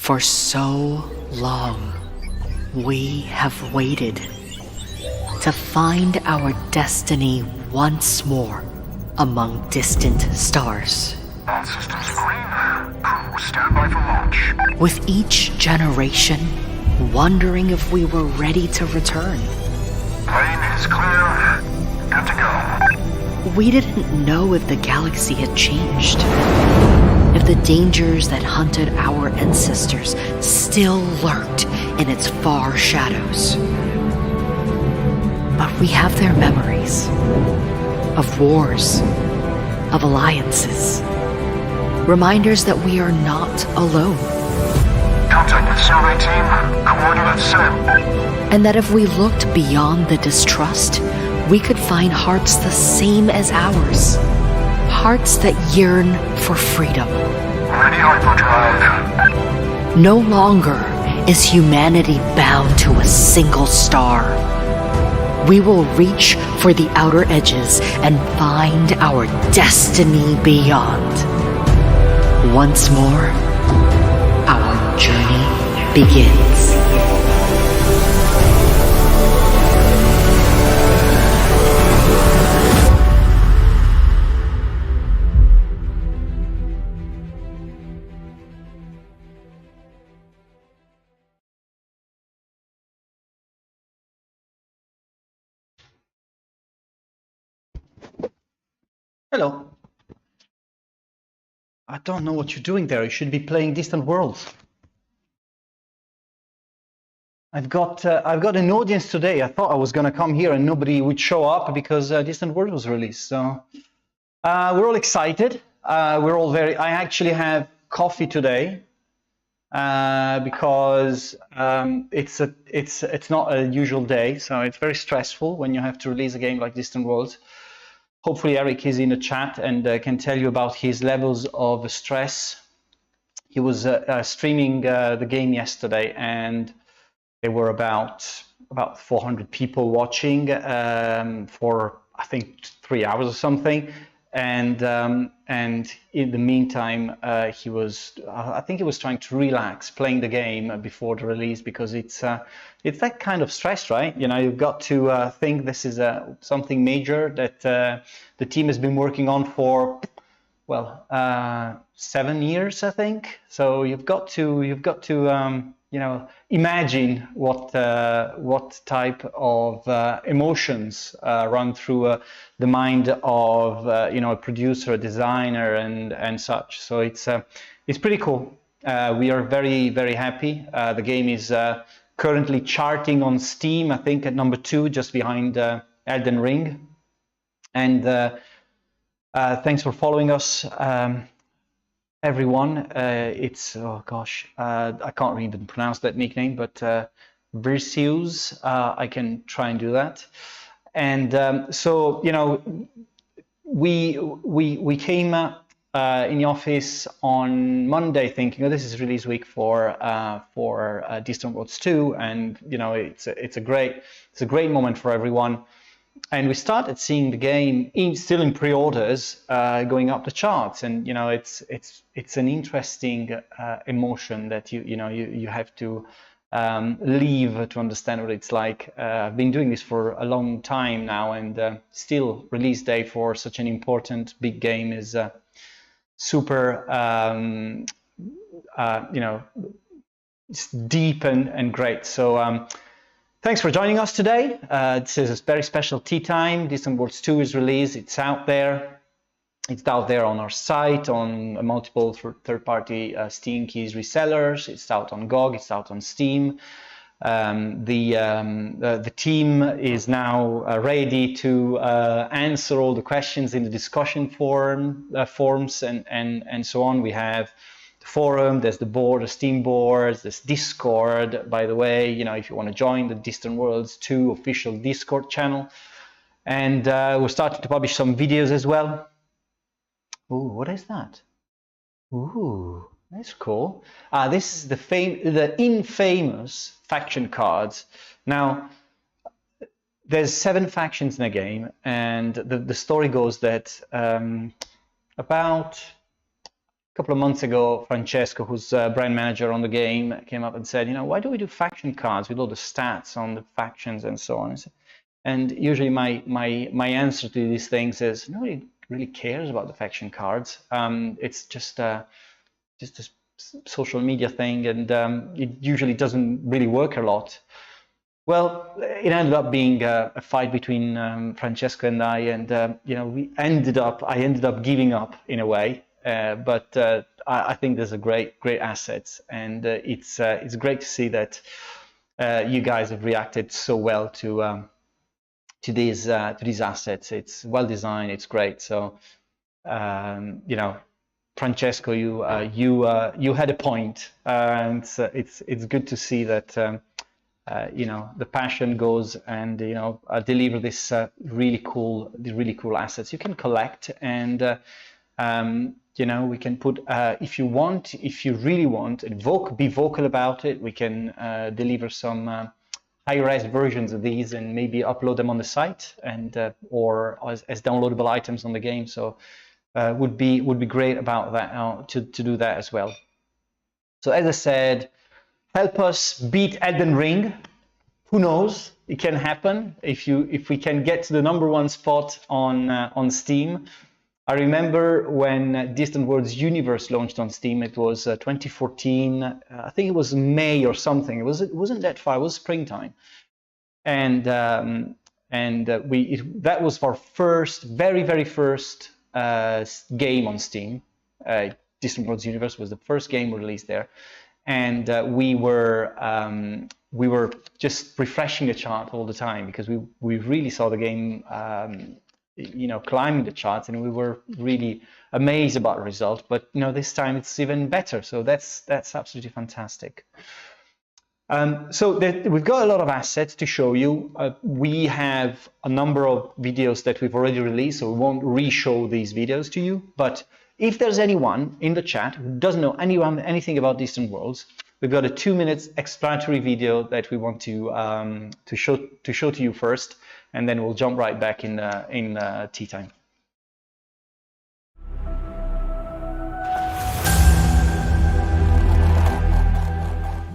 For so long, we have waited to find our destiny once more among distant stars. All systems green. Crew, stand by for launch. With each generation, wondering if we were ready to return. Plane is clear. Good to go. We didn't know if the galaxy had changed, if the dangers that hunted our ancestors still lurked in its far shadows. But we have their memories of wars, of alliances, reminders that we are not alone. Contact with survey team. Coordinates set. And that if we looked beyond the distrust, we could find hearts the same as ours. Hearts that yearn for freedom. Ready hyperdrive. No longer is humanity bound to a single star. We will reach for the outer edges and find our destiny beyond. Once more, our journey begins. Hello. I don't know what you're doing there. You should be playing Distant Worlds. I've got an audience today. I thought I was going to come here and nobody would show up because Distant World was released. So we're all excited. We're all very. I actually have coffee today because it's not a usual day. So it's very stressful when you have to release a game like Distant Worlds. Hopefully Eric is in the chat and can tell you about his levels of stress. He was streaming the game yesterday, and there were about 400 people watching for I think 3 hours or something. And in the meantime, he was I think he was trying to relax playing the game before the release, because it's that kind of stress, right? You know, you've got to think this is something major that the team has been working on for 7 years, I think. So you've got to you know, imagine what type of emotions run through the mind of you know, a producer, a designer, and such. So it's pretty cool. We are very, very happy. The game is currently charting on Steam, I think at number 2, just behind Elden Ring. And thanks for following us, everyone. It's, oh gosh, I can't even pronounce that nickname, but Virseus, I can try and do that. And so, you know, we came in the office on Monday thinking, oh, this is release week for Distant Worlds 2, and you know, it's a great moment for everyone. And we started seeing the game still in pre-orders, going up the charts, and you know, it's an interesting emotion that you have to leave to understand what it's like. I've been doing this for a long time now, and still release day for such an important big game is super, you know, it's deep and great. So thanks for joining us today. This is a very special tea time. Distant Worlds 2 is released. It's out there. It's out there on our site, on multiple third-party Steam keys resellers. It's out on GOG. It's out on Steam. The team is now ready to answer all the questions in the discussion forums and so on. We have the forum, there's the board, the Steam boards, there's Discord, by the way, you know, if you want to join the Distant Worlds 2 official Discord channel. And we're starting to publish some videos as well. Ooh, what is that? Ooh, that's cool. This is the infamous faction cards. Now, there's 7 factions in the game, and the story goes that about couple of months ago, Francesco, who's brand manager on the game, came up and said, why do we do faction cards with all the stats on the factions and so on? And usually my answer to these things is nobody really cares about the faction cards. It's just a social media thing, and it usually doesn't really work a lot. Well, it ended up being a fight between Francesco and I, and I ended up giving up in a way. But I think there's a great assets, and it's great to see that you guys have reacted so well to these assets. It's well designed. It's great. So Francesco, you had a point, and it's good to see that. The passion goes and deliver this really cool assets you can collect, and we can put if you really want, and be vocal about it, we can deliver some high-res versions of these and maybe upload them on the site, and or as downloadable items on the game. So would be great about that to do that as well. So as I said, help us beat Elden Ring. Who knows? It can happen if we can get to the #1 spot on Steam. I remember when Distant Worlds Universe launched on Steam. It was 2014. I think it was May or something. It wasn't that far. It was springtime, and that was our very first game on Steam. Distant Worlds Universe was the first game released there. And we were just refreshing the chart all the time, because we really saw the game climbing the charts, and we were really amazed about the result. But this time it's even better, so that's absolutely fantastic. So we've got a lot of assets to show you. We have a number of videos that we've already released, so we won't re-show these videos to you. But if there's anyone in the chat who doesn't know anything about Distant Worlds, we've got a 2-minute explanatory video that we want to show to you first, and then we'll jump right back in tea time.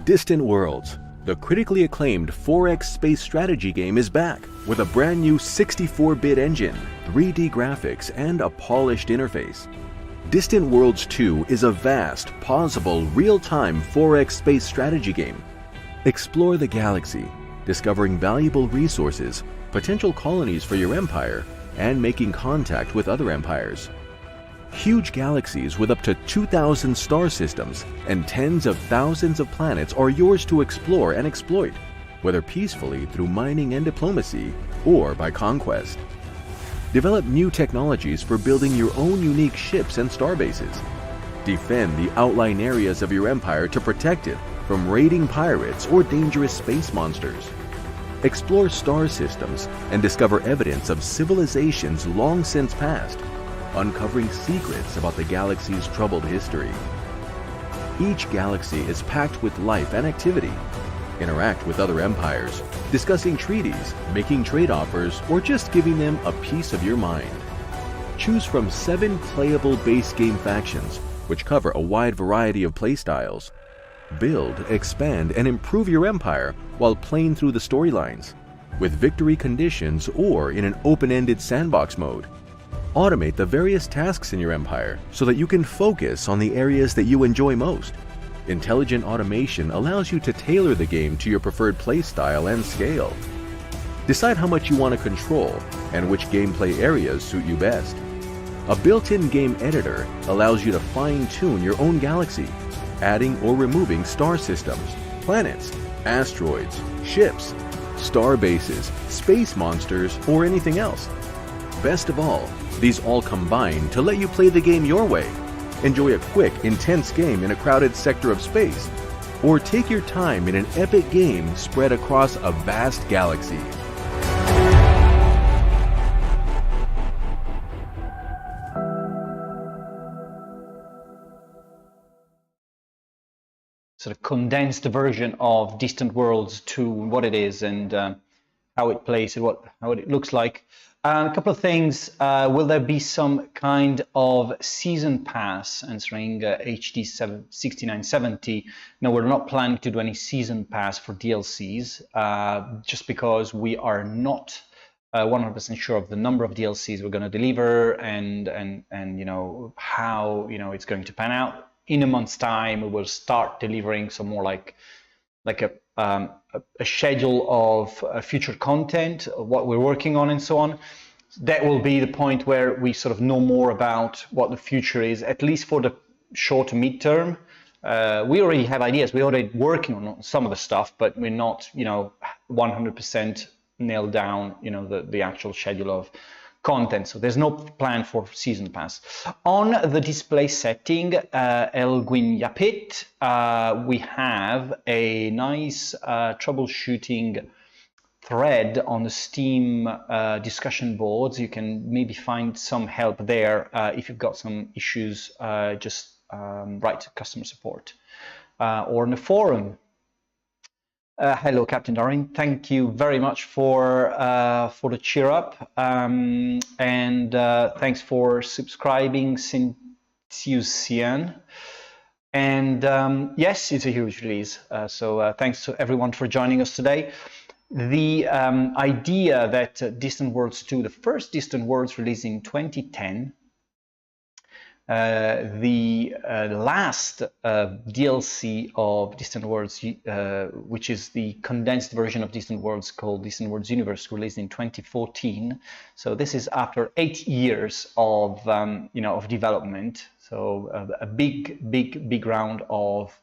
Distant Worlds, the critically acclaimed 4X space strategy game, is back with a brand new 64-bit engine, 3D graphics, and a polished interface. Distant Worlds 2 is a vast, pausable, real-time 4X space strategy game. Explore the galaxy, discovering valuable resources, potential colonies for your empire, and making contact with other empires. Huge galaxies with up to 2,000 star systems and tens of thousands of planets are yours to explore and exploit, whether peacefully through mining and diplomacy or by conquest. Develop new technologies for building your own unique ships and starbases. Defend the outlying areas of your empire to protect it from raiding pirates or dangerous space monsters. Explore star systems and discover evidence of civilizations long since past, uncovering secrets about the galaxy's troubled history. Each galaxy is packed with life and activity. Interact with other empires, discussing treaties, making trade offers, or just giving them a piece of your mind. Choose from 7 playable base game factions, which cover a wide variety of playstyles. Build, expand, and improve your empire while playing through the storylines, with victory conditions or in an open-ended sandbox mode. Automate the various tasks in your empire so that you can focus on the areas that you enjoy most. Intelligent automation allows you to tailor the game to your preferred playstyle and scale. Decide how much you want to control and which gameplay areas suit you best. A built-in game editor allows you to fine-tune your own galaxy, adding or removing star systems, planets, asteroids, ships, star bases, space monsters, or anything else. Best of all, these all combine to let you play the game your way. Enjoy a quick, intense game in a crowded sector of space, or take your time in an epic game spread across a vast galaxy. Sort of condensed version of Distant Worlds 2, what it is and how it plays and how it looks like. A couple of things. Will there be some kind of season pass answering HD 6970? No, we're not planning to do any season pass for DLCs, just because we are not 100% sure of the number of DLCs we're going to deliver and you know how it's going to pan out. In a month's time, we will start delivering some more like a schedule of future content, what we're working on, and so on. That will be the point where we sort of know more about what the future is, at least for the short to mid-term. We already have ideas. We're already working on some of the stuff, but we're not, 100% nailed down, the actual schedule of content. So there's no plan for season pass. On the display setting, El Guinyapit, we have a nice troubleshooting thread on the Steam discussion boards. You can maybe find some help there. If you've got some issues, just write to customer support or in the forum. Hello, Captain Daring. Thank you very much for the cheer up, and thanks for subscribing, Sintiusian. And yes, it's a huge release. So thanks to everyone for joining us today. The idea that Distant Worlds 2, the first Distant Worlds released in 2010, the last DLC of Distant Worlds, which is the condensed version of Distant Worlds called Distant Worlds Universe, released in 2014. So this is after 8 years of of development. So a big round of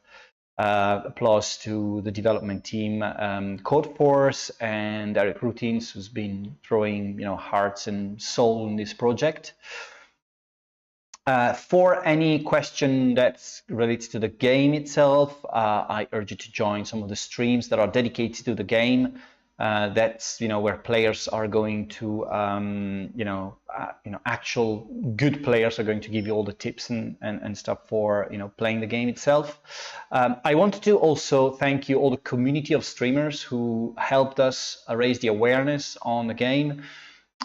applause to the development team, Codeforce and Eric Routines, who's been throwing hearts and soul in this project. For any question that's related to the game itself, I urge you to join some of the streams that are dedicated to the game. That's where players are going to actual good players are going to give you all the tips and stuff for playing the game itself. I wanted to also thank you all the community of streamers who helped us raise the awareness on the game.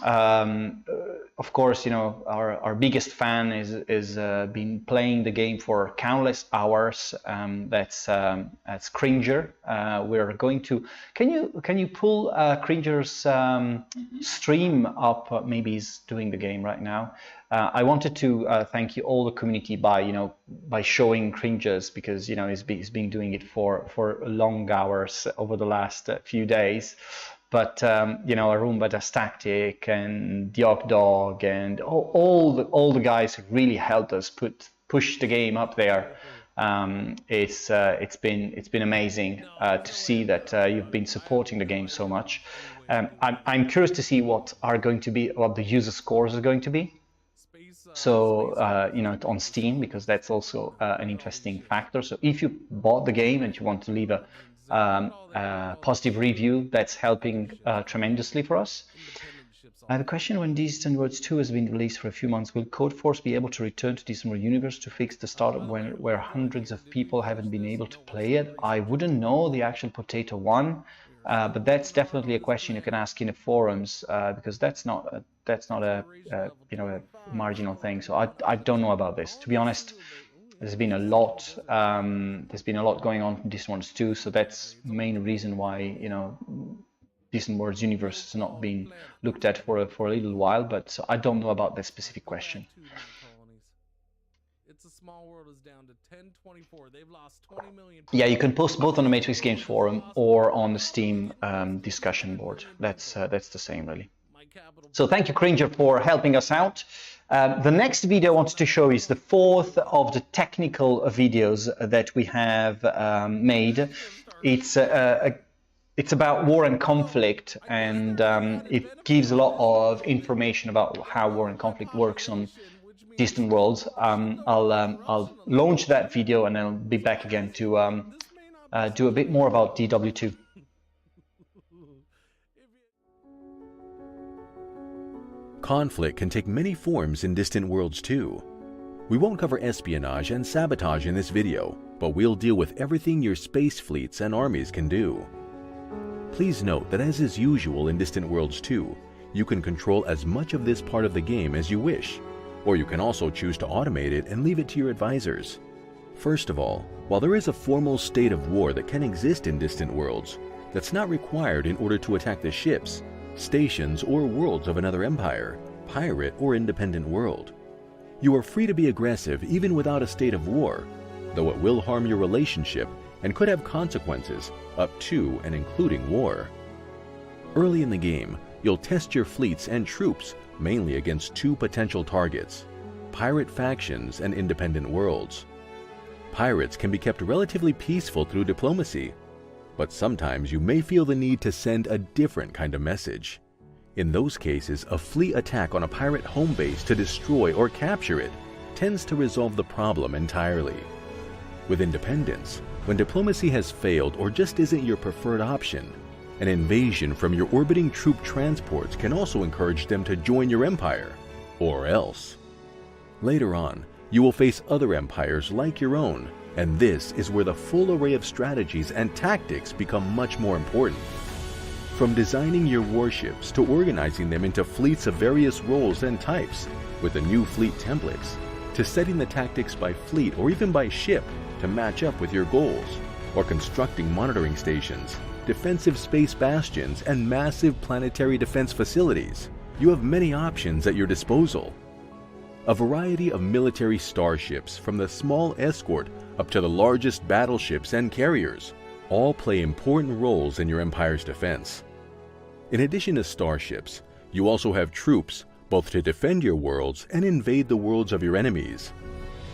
Of course, our biggest fan is been playing the game for countless hours. That's Cringer. We're going to. Can you pull Cringer's stream up? Maybe he's doing the game right now. I wanted to thank you all the community by showing Cringers, because he's been doing it for long hours over the last few days. But Arumba Tactic and Diok Dog and all the guys who really helped us push the game up there. It's been amazing to see that you've been supporting the game so much. I'm curious to see what the user scores are going to be. So on Steam, because that's also an interesting factor. So if you bought the game and you want to leave a positive review, that's helping tremendously for us. I have a question: when Distant Worlds 2 has been released for a few months, will Codeforce be able to return to Distant Worlds Universe to fix the startup where hundreds of people haven't been able to play it? I wouldn't know the actual potato one, but that's definitely a question you can ask in the forums, because that's not a marginal thing. So I don't know about this, to be honest. There's been a lot. There's been a lot going on from Distant Worlds 2, so that's the main reason why Distant Worlds Universe has not been looked at for a little while. But I don't know about that specific question. Yeah, you can post both on the Matrix Games forum or on the Steam discussion board. That's the same, really. So thank you, Cringer, for helping us out. The next video I wanted to show is the fourth of the technical videos that we have made. It's about war and conflict, and it gives a lot of information about how war and conflict works on Distant Worlds. I'll launch that video and then I'll be back again to do a bit more about DW2. Conflict can take many forms in Distant Worlds 2. We won't cover espionage and sabotage in this video, but we'll deal with everything your space fleets and armies can do. Please note that, as is usual in Distant Worlds 2, You can control as much of this part of the game as you wish, or you can also choose to automate it and leave it to your advisors. First of all, while there is a formal state of war that can exist in distant worlds, that's not required in order to attack the ships, stations, or worlds of another empire, pirate, or independent world. You are free to be aggressive even without a state of war, though it will harm your relationship and could have consequences up to and including war. Early in the game, you'll test your fleets and troops mainly against two potential targets: pirate factions and independent worlds. Pirates can be kept relatively peaceful through diplomacy, but sometimes you may feel the need to send a different kind of message. In those cases, a fleet attack on a pirate home base to destroy or capture it tends to resolve the problem entirely. With independence, when diplomacy has failed or just isn't your preferred option, an invasion from your orbiting troop transports can also encourage them to join your empire, or else. Later on, you will face other empires like your own, and this is where the full array of strategies and tactics become much more important. From designing your warships to organizing them into fleets of various roles and types with the new fleet templates, to setting the tactics by fleet or even by ship to match up with your goals, or constructing monitoring stations, defensive space bastions, and massive planetary defense facilities, you have many options at your disposal. A variety of military starships, from the small escort up to the largest battleships and carriers, all play important roles in your empire's defense. In addition to starships, you also have troops, both to defend your worlds and invade the worlds of your enemies.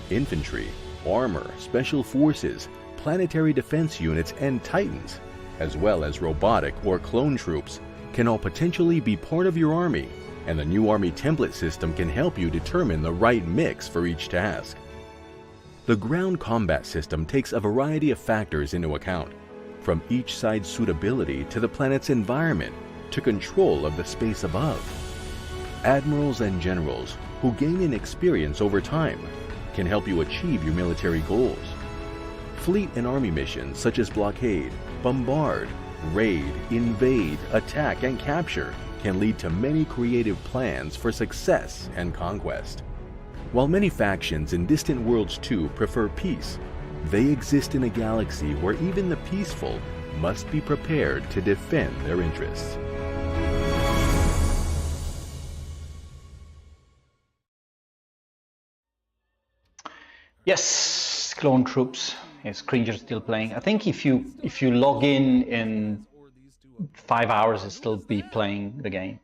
Infantry, armor, special forces, planetary defense units, and titans, as well as robotic or clone troops, can all potentially be part of your army, and the new army template system can help you determine the right mix for each task. The ground combat system takes a variety of factors into account, from each side's suitability to the planet's environment to control of the space above. Admirals and generals, who gain in experience over time, can help you achieve your military goals. Fleet and army missions such as blockade, bombard, raid, invade, attack, and capture can lead to many creative plans for success and conquest. While many factions in Distant Worlds 2 prefer peace, they exist in a galaxy where even the peaceful must be prepared to defend their interests. Yes, clone troops. Yes, Cringer's still playing. I think if you log in 5 hours, it'll still be playing the game.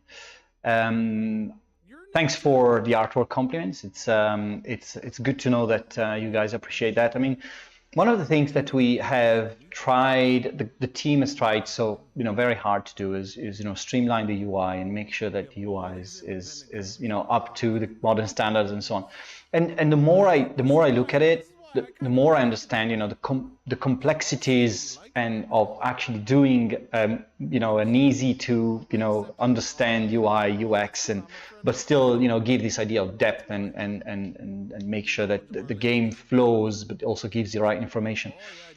Thanks for the artwork compliments. It's good to know that you guys appreciate that. I mean, one of the things that we have tried, the team has tried so very hard to do is streamline the UI and make sure that the UI is up to the modern standards and so on. And the more I look at it, the more I understand the complexities and of actually doing an easy to understand UI UX but still give this idea of depth and make sure that the game flows but also gives the right information.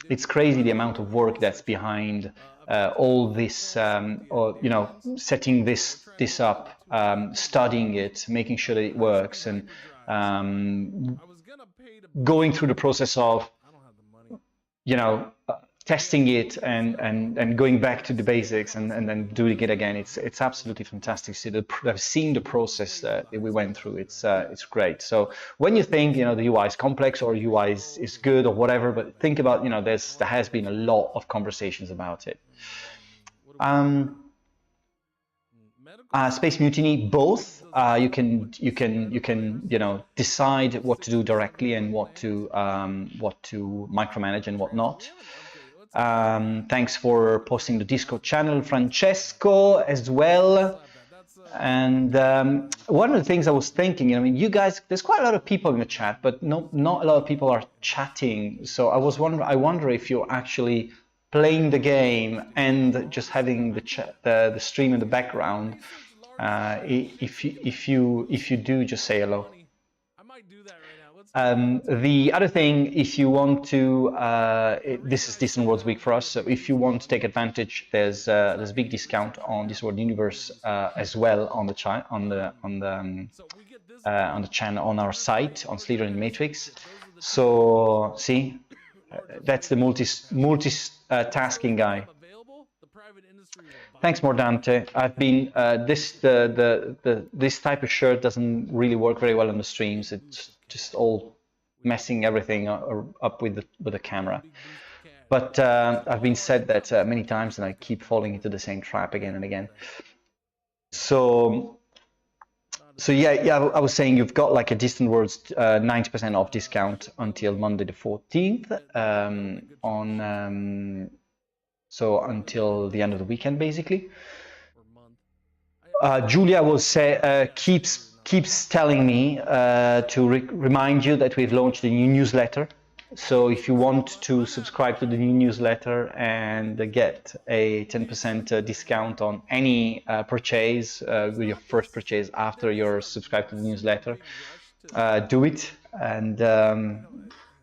It's crazy the amount of work that's behind all this or setting this up, studying it, making sure that it works, and going through the process of testing it and going back to the basics and then doing it again. It's absolutely fantastic. I've seen the process that we went through. It's great. So when you think the UI is complex or UI is good or whatever, but think about there has been a lot of conversations about it. Space Mutiny, both. You can decide what to do directly and what to micromanage and what not. Thanks for posting the Discord channel, Francesco, as well. And one of the things I was thinking, you guys, there's quite a lot of people in the chat, but not a lot of people are chatting. So I wonder if you're actually playing the game and just having the stream in the background. If you do, just say hello. The other thing, if you want to, this is Distant Worlds week for us. So if you want to take advantage, there's a big discount on Distant World Universe as well on the channel on our site on Slitherine Matrix. So see, that's the multi-tasking guy. Thanks, Mordante. I've been this type of shirt doesn't really work very well on the streams. It's just all messing everything up with the camera. But I've been said that many times, and I keep falling into the same trap again and again. So yeah, I was saying you've got like a Distant Worlds 90% off discount until Monday the 14th so until the end of the weekend, basically. Julia will say keeps telling me to remind you that we've launched a new newsletter. So if you want to subscribe to the new newsletter and get a 10% discount on any purchase with your first purchase after you're subscribed to the newsletter, do it. And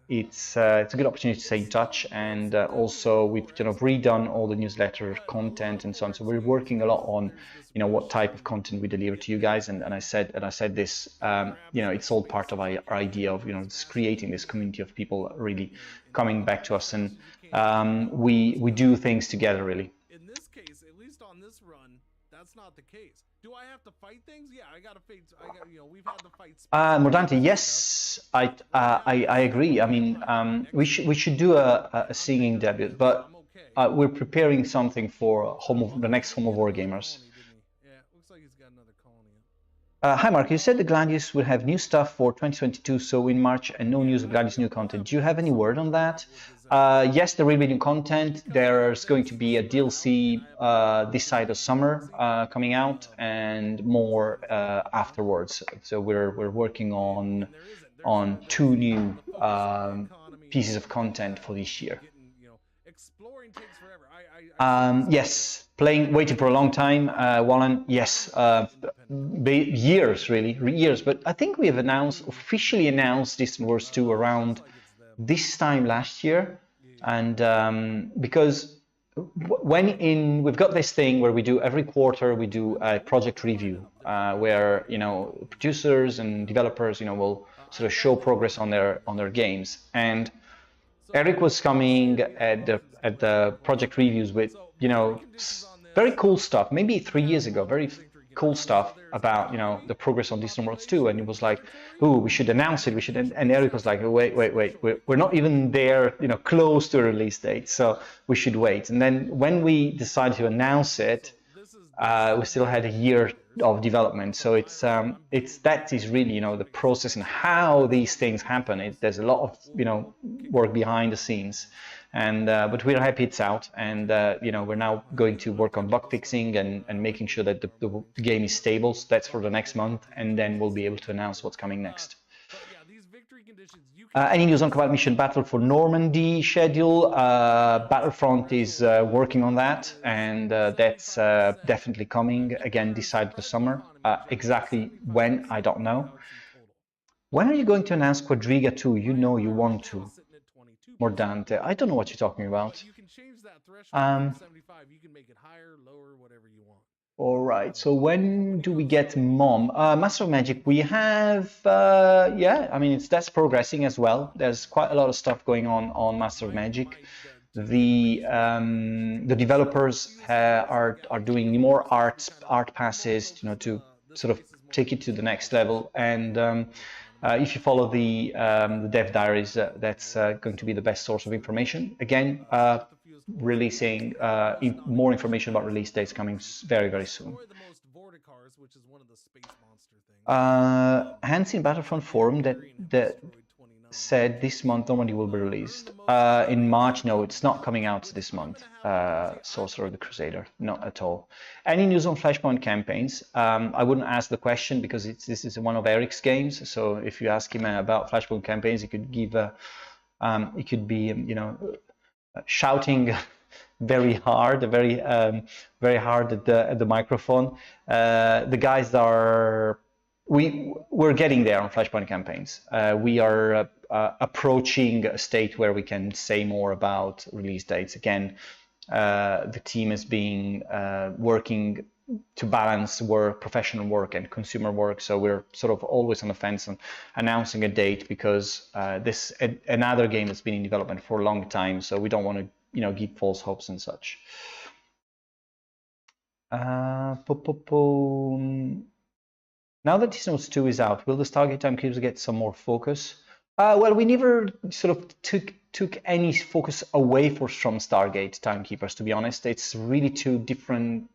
it's a good opportunity to stay in touch. And also we've kind of redone all the newsletter content and so on. So we're working a lot on, what type of content we deliver to you guys. And I said this, it's all part of our idea of, just creating this community of people really coming back to us. And we do things together, really. In this case, at least on this run, that's not the case. Do I have to fight things? Yeah, I got to fight. We've had to fight. Mordante, yes, I agree. I mean, we should do a singing debut, but we're preparing something for the next Home of War Gamers. Yeah, looks like he's got another colony. Hi, Mark. You said the Gladius will have new stuff for 2022, so in March, and no news of Gladius new content. Do you have any word on that? Yes, there will be new content. There's going to be a DLC this side of summer coming out, and more afterwards. So we're working on 2 new pieces of content for this year. Exploring takes forever. Yes, waiting for a long time, Wallen. Yes, years, really, years. But I think we have officially announced Distant Wars 2 around this time last year, and because we've got this thing where we do every quarter we do a project review where producers and developers will sort of show progress on their games, and Eric was coming at the project reviews with very cool stuff, maybe 3 years ago, very cool stuff about the progress on Distant Worlds 2, and it was like, ooh, we should announce it, and Eric was like, wait, we're not even there close to a release date, so we should wait. And then when we decided to announce it, we still had a year of development. So that is really the process and how these things happen. There's a lot of work behind the scenes, and but we're happy it's out, and we're now going to work on bug fixing and making sure that the game is stable. So that's for the next month, and then we'll be able to announce what's coming next. Any news on Combat Mission Battle for Normandy schedule? Battlefront is working on that, and that's definitely coming again this side of the summer. Exactly when, I don't know. When are you going to announce Quadriga 2? You know you want to. Mordante, I don't know what you're talking about. You can change that threshold to 75. You can make it higher, lower, whatever you want. All right, so when do we get Mom? Master of Magic, we have, yeah, I mean, that's progressing as well. There's quite a lot of stuff going on Master of Magic. The developers are doing more art passes, to sort of take it to the next level. And if you follow the dev diaries, that's going to be the best source of information. Again, releasing more information about release dates coming very, very soon. Hans in Battlefront forum that said this month Normandy will be released. In March, no, it's not coming out this month. Sorcerer of the Crusader, not at all. Any news on Flashpoint campaigns? I wouldn't ask the question because this is one of Eric's games. So if you ask him about Flashpoint campaigns, he could give he could be shouting very hard, very hard at the microphone. The guys are we're getting there on Flashpoint campaigns. We are approaching a state where we can say more about release dates. Again, the team is being working to balance work, professional work and consumer work. So we're sort of always on the fence on announcing a date because another game that's been in development for a long time. So we don't want to, give false hopes and such. Now that Disney's 2 is out, will the Stargate Timekeepers get some more focus? Well, we never sort of took any focus away from Stargate Timekeepers, to be honest. It's really two different,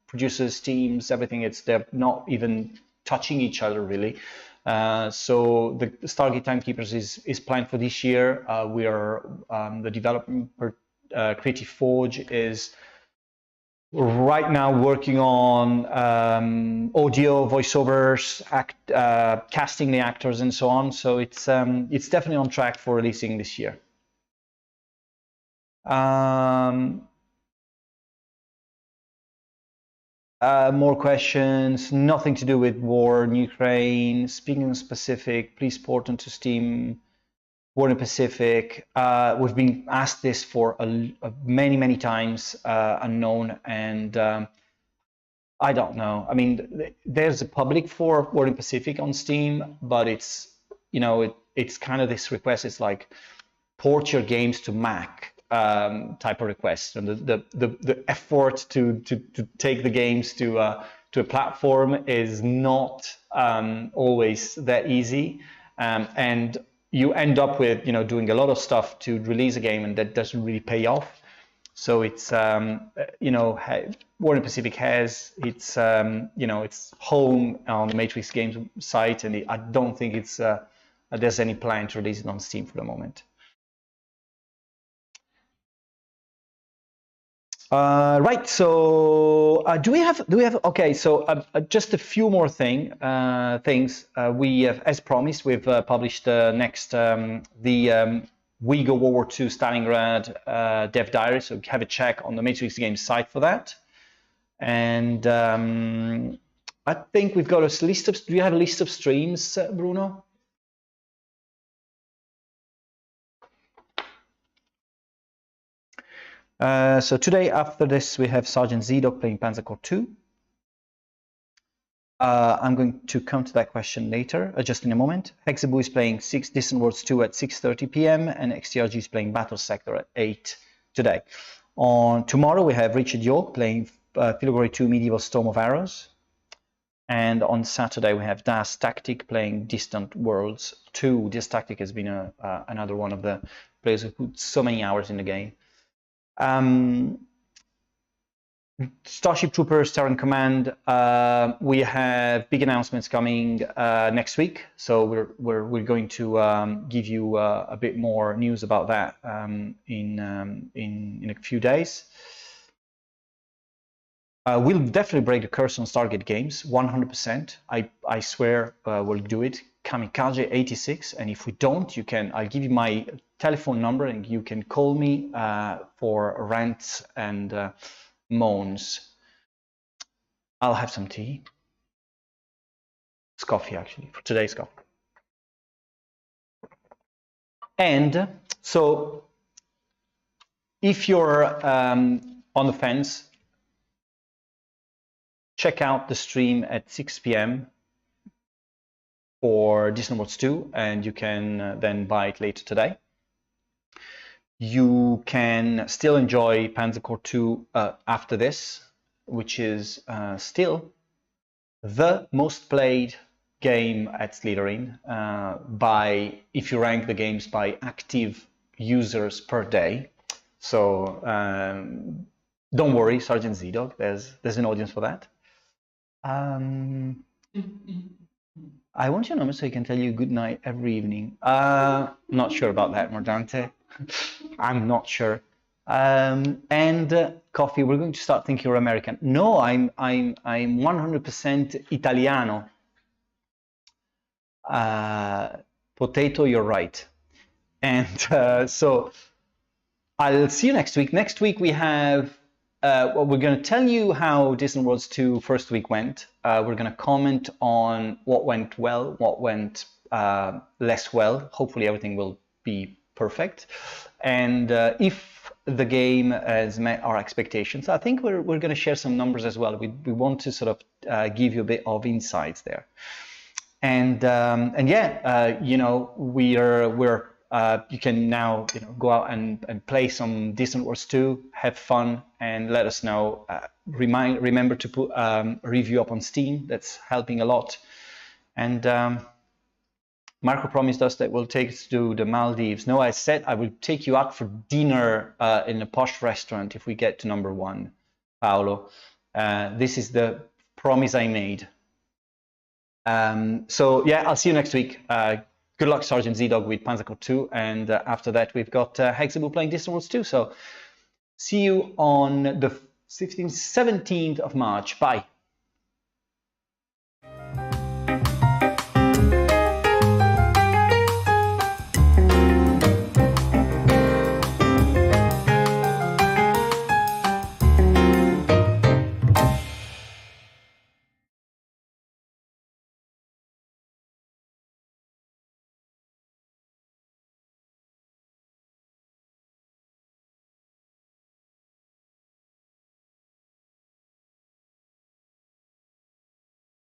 producers, teams, everything. They're not even touching each other, really. So the Stargate Timekeepers is planned for this year. We are, the development Creative Forge is right now working on audio, voiceovers, casting the actors, and so on. So it's definitely on track for releasing this year. More questions. Nothing to do with war in Ukraine. Speaking of specific, please port onto Steam. War in Pacific. We've been asked this for many times, unknown, and I don't know. I mean, there's a public for War in Pacific on Steam, but it's it's kind of this request. It's like port your games to Mac type of request, and the effort to take the games to a platform is not always that easy, and you end up with doing a lot of stuff to release a game, and that doesn't really pay off. So it's War in Pacific has its its home on the Matrix Games site, and I don't think there's any plan to release it on Steam for the moment. Right. So do we have? Okay. So just a few more things. We have, as promised, we've published next the We Go World War II Stalingrad Dev Diary. So have a check on the Matrix Games site for that. And I think we've got a list of. Do you have a list of streams, Bruno? So today, after this, we have Sergeant Z-Dog playing Panzer Corps 2. I'm going to come to that question later, just in a moment. Hexabu is playing Distant Worlds 2 at 6:30 p.m. and XTRG is playing Battle Sector at 8 today. On tomorrow, we have Richard York playing Philogary 2 Medieval Storm of Arrows. And on Saturday, we have Das Tactic playing Distant Worlds 2. Das Tactic has been another one of the players who put so many hours in the game. Starship Troopers Terran Command, we have big announcements coming next week, so we're going to give you a bit more news about that in a few days. We'll definitely break the curse on Stargate games, 100%. I swear we'll do it. Kamikaze 86, and if we don't, I'll give you my telephone number and you can call me for rants and moans. I'll have some tea. It's coffee, actually, for today's coffee. And so if you're on the fence, check out the stream at 6 p.m. for Distant Worlds 2, and you can then buy it later today. You can still enjoy Panzer Corps 2 after this, which is still the most played game at Slitherine if you rank the games by active users per day. So don't worry, Sergeant Z-Dog, there's an audience for that. I want your number so I can tell you good night every evening. Not sure about that, Mordante. I'm not sure. And coffee, we're going to start thinking you're American. No, I'm 100% Italiano. Potato, you're right. And so I'll see you next week. Next week we have well, we're going to tell you how Distant Worlds 2 first week went. We're going to comment on what went well, what went less well. Hopefully everything will be perfect. And if the game has met our expectations, I think we're going to share some numbers as well. We want to sort of give you a bit of insights there. And yeah, you know, we're you can now, you know, go out and play some Distant Worlds 2, have fun, and let us know. Remember to put a review up on Steam. That's helping a lot. And Marco promised us that we'll take us to the Maldives. No, I said I will take you out for dinner in a posh restaurant if we get to number 1, Paolo. This is the promise I made. So yeah, I'll see you next week. Good luck, Sergeant Z-Dog, with Panzer Corps 2, and after that we've got Hexabu playing Distant Worlds 2. So see you on the 16th, 17th of March. Bye.